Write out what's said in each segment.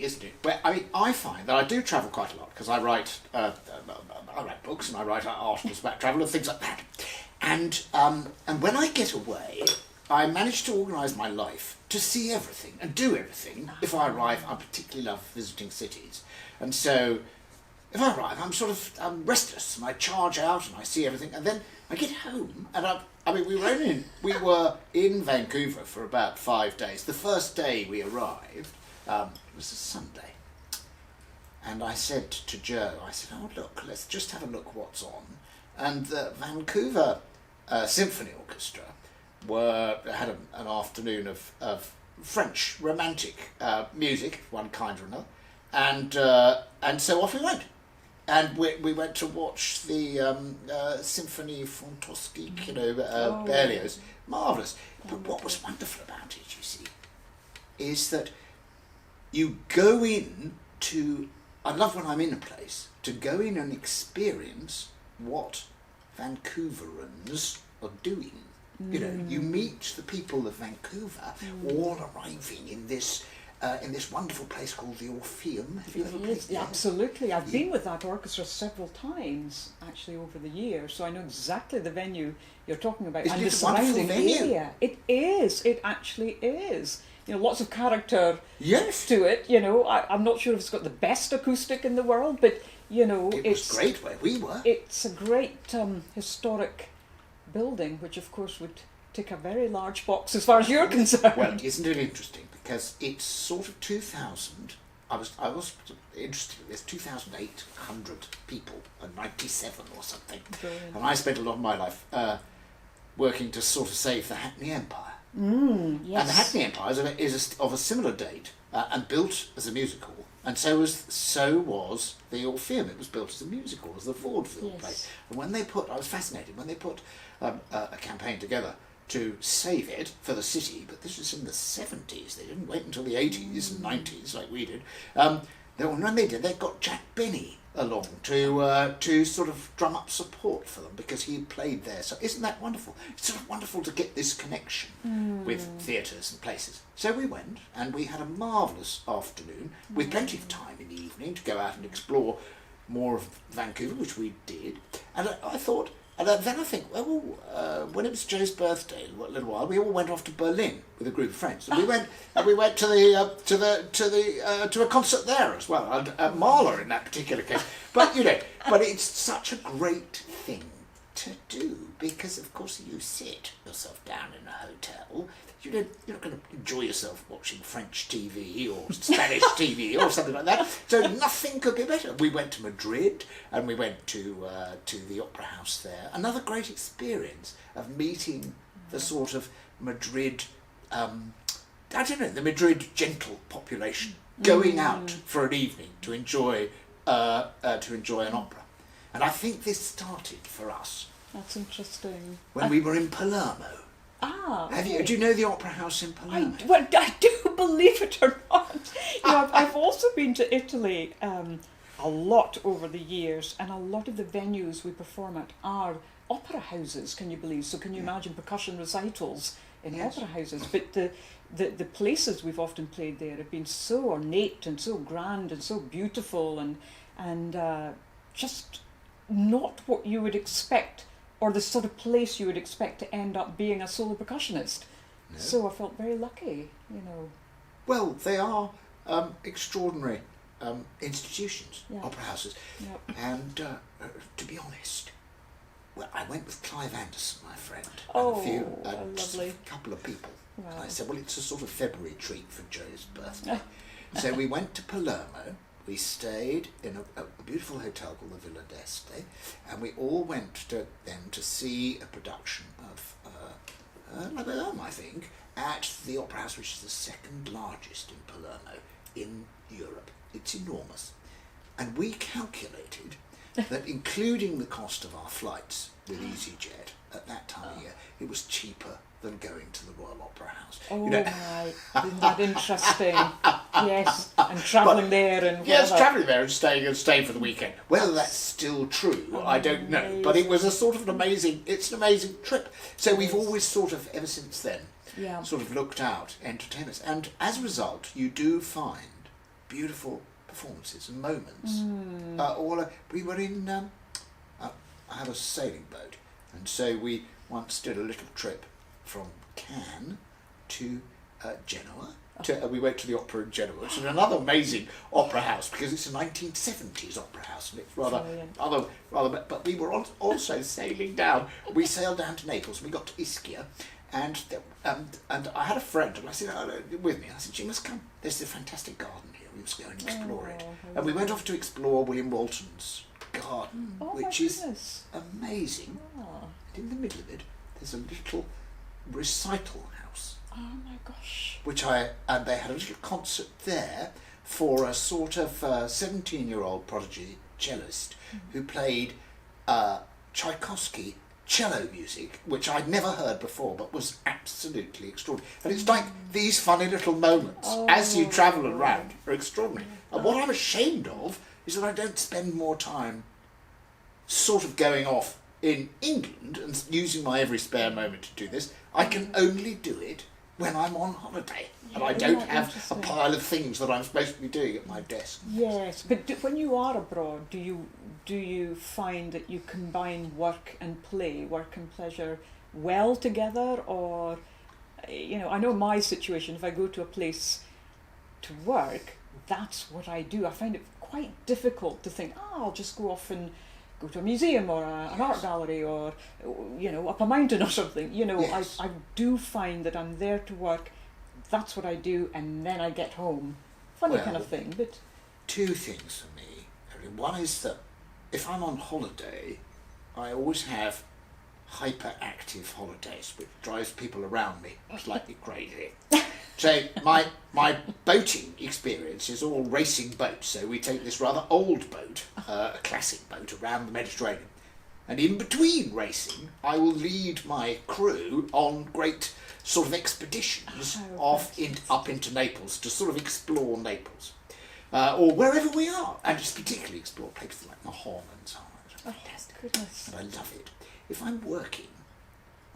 isn't it? But I mean, I find that I do travel quite a lot because I write books and I write articles about travel and things like that. And when I get away, I manage to organise my life to see everything and do everything. If I arrive, I particularly love visiting cities, and so if I arrive, I'm restless and I charge out and I see everything, and then I get home and we were in Vancouver for about 5 days. The first day we arrived was a Sunday, and I said to Joe, "Oh look, let's just have a look what's on." And the Vancouver Symphony Orchestra had an afternoon of French romantic music, one kind or another, and so off we went. And we went to watch the Symphonie Fantastique, Berlioz. Marvellous. But what was wonderful about it, you see, is that you go in to... I love when I'm in a place, to go in and experience what Vancouverans are doing. You meet the people of Vancouver all arriving in this wonderful place called the Orpheum. Have you ever played there? Absolutely. I've been with that orchestra several times, actually, over the years, so I know exactly the venue you're talking about. Isn't and it the a wonderful surrounding venue? area. It is. It actually is. Lots of character Yes. to it. I'm not sure if it's got the best acoustic in the world, but, It was great where we were. It's a great historic building, which, of course, would tick a very large box as far as you're concerned. Well, isn't it interesting? Because it's sort of 2,000. I was interested in this. 2,800 people, and 97 or something. Brilliant. And I spent a lot of my life working to sort of save the Hackney Empire. Yes. And the Hackney Empire is of a similar date and built as a musical. And so was the Orpheum. It was built as a musical, as the vaudeville play. And I was fascinated when they put a campaign together to save it for the city, but this was in the 70s. They didn't wait until the 80s and 90s like we did. When they did, they got Jack Benny along to sort of drum up support for them because he played there. So isn't that wonderful? It's sort of wonderful to get this connection with theatres and places. So we went and we had a marvellous afternoon with plenty of time in the evening to go out and explore more of Vancouver, which we did. And I thought... And then I think, when it was Joe's birthday, a little while, we all went off to Berlin with a group of friends. And we went to a concert there as well, and Mahler in that particular case. But but it's such a great thing to do because, of course, you sit yourself down in a hotel. You're not going to enjoy yourself watching French TV or Spanish TV or something like that. So nothing could be better. We went to Madrid and we went to the Opera House there. Another great experience of meeting the sort of Madrid, the Madrid gentle population going out for an evening to enjoy an opera. And I think this started for us. That's interesting. When we were in Palermo. Okay. Do you know the Opera House in Palermo? I do, believe it or not. I've also been to Italy a lot over the years, and a lot of the venues we perform at are opera houses, can you believe? So can you imagine percussion recitals in opera houses? But the places we've often played there have been so ornate and so grand and so beautiful and just not what you would expect, or the sort of place you would expect to end up being a solo percussionist. No. So I felt very lucky, Well, they are extraordinary institutions, opera houses. Yep. And to be honest, I went with Clive Anderson, my friend, and lovely. A couple of people. Wow. And I said, it's a sort of February treat for Joe's birthday. So we went to Palermo. We stayed in a beautiful hotel called the Villa d'Este, and we all went to see a production of La Bohème, I think, at the Opera House, which is the second largest in Palermo in Europe. It's enormous. And we calculated that including the cost of our flights with EasyJet at that time of year, it was cheaper than going to the Royal Opera House. Oh my, isn't that interesting? Yes, and travelling there and yes, travelling there and staying for the weekend. Whether that's still true, I don't know. But it was a sort of an amazing trip. So we've always sort of, ever since then, sort of looked out entertainments. And as a result, you do find beautiful performances and moments. We were in, I had a sailing boat, and so we once did a little trip from Cannes to Genoa. We went to the opera in Genoa, which is another amazing opera house because it's a 1970s opera house, and it's rather, but we were also sailing down. We sailed down to Naples, and we got to Ischia, and I had a friend, and I said, with me, I said, you must come. There's a fantastic garden here. We must go and explore it. And we went off to explore William Walton's garden, which is amazing. And in the middle of it, there's a little recital house. Oh my gosh. And they had a little concert there for a sort of 17-year-old prodigy cellist who played Tchaikovsky cello music, which I'd never heard before, but was absolutely extraordinary. And it's like these funny little moments as you travel around are extraordinary. And what I'm ashamed of is that I don't spend more time sort of going off in England and using my every spare moment to do this. I can only do it when I'm on holiday, and I don't have a pile of things that I'm supposed to be doing at my desk. Yes, but when you are abroad, do you find that you combine work and play, work and pleasure well together, or I know my situation. If I go to a place to work, that's what I do. I find it quite difficult to think, I'll just go off and go to a museum or an art gallery or up a mountain or something. I do find that I'm there to work, that's what I do, and then I get home. Funny kind of thing, but... Two things for me. One is that if I'm on holiday, I always have hyperactive holidays, which drives people around me slightly crazy. So my boating experience is all racing boats. So we take this rather old boat, a classic boat, around the Mediterranean. And in between racing, I will lead my crew on great sort of expeditions up into Naples to sort of explore Naples. Or wherever we are, and just particularly explore places like Mahon and so on. Goodness. And I love it. If I'm working,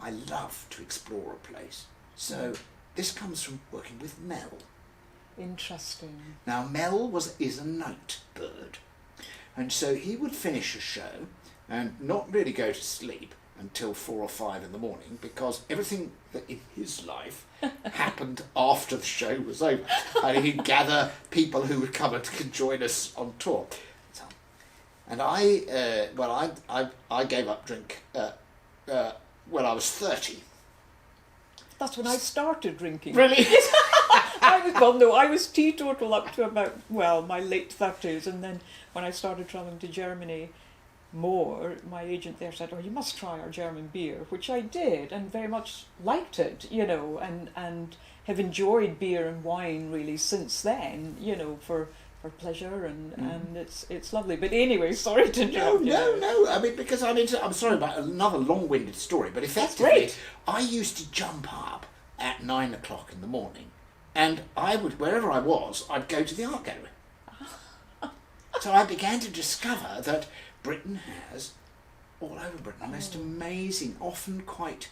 I love to explore a place. So this comes from working with Mel. Interesting. Now Mel is a night bird, and so he would finish a show and not really go to sleep until 4 or 5 in the morning, because everything that in his life happened after the show was over, and he'd gather people who would come and join us on tour. So, and I gave up drink when I was 30. That's when I started drinking. Really? I was teetotal up to about, my late 30s, and then when I started travelling to Germany more, my agent there said, you must try our German beer, which I did, and very much liked it, and have enjoyed beer and wine really since then, for pleasure, and it's lovely. But anyway, sorry to interrupt you. No. I mean, because I'm sorry about another long-winded story, but effectively, I used to jump up at 9 o'clock in the morning, and I would, wherever I was, I'd go to the art gallery. So I began to discover that Britain has, all over Britain, the most amazing, often quite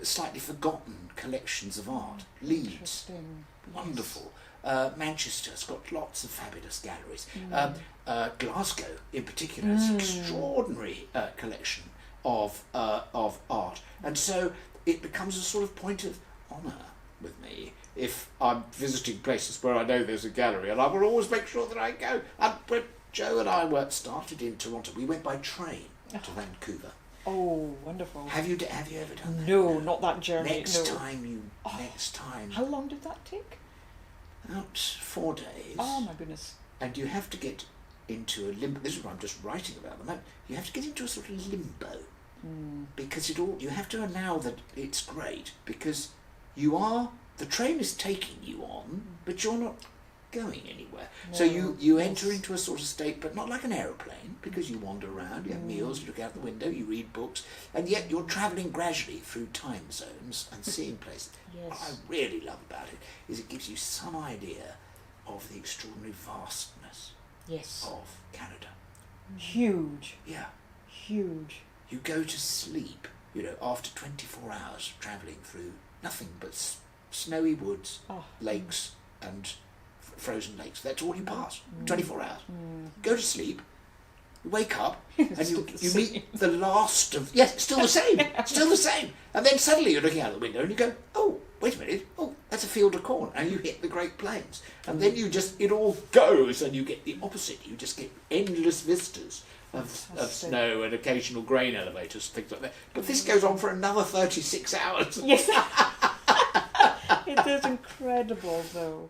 slightly forgotten collections of art. Leeds, wonderful. Manchester's got lots of fabulous galleries. Glasgow, in particular, has an extraordinary collection of art. And so it becomes a sort of point of honour with me if I'm visiting places where I know there's a gallery, and I will always make sure that I go. And when Joe and I started in Toronto, we went by train to Vancouver. Oh, wonderful! Have you ever done that? No, not that journey. Next time. How long did that take? About 4 days. Oh my goodness! And you have to get into a limbo. This is what I'm just writing about at the moment. You have to get into a sort of limbo because you have to allow that it's great, because the train is taking you on, but you're not going anywhere. No, so you enter into a sort of state, but not like an aeroplane, because you wander around, you have meals, you look out the window, you read books, and yet you're travelling gradually through time zones and seeing places. What I really love about it is it gives you some idea of the extraordinary vastness of Canada. Huge. Yeah. Huge. You go to sleep, after 24 hours travelling through nothing but snowy woods, lakes, and frozen lakes. That's all you pass. 24 hours. Go to sleep. You wake up and you meet the last of... Yes, it's still the same. Still the same. And then suddenly you're looking out the window and you go, oh, wait a minute. Oh, that's a field of corn. And you hit the Great Plains. And then it all goes and you get the opposite. You just get endless vistas of snow and occasional grain elevators, things like that. But this goes on for another 36 hours. Yes. It is incredible, though.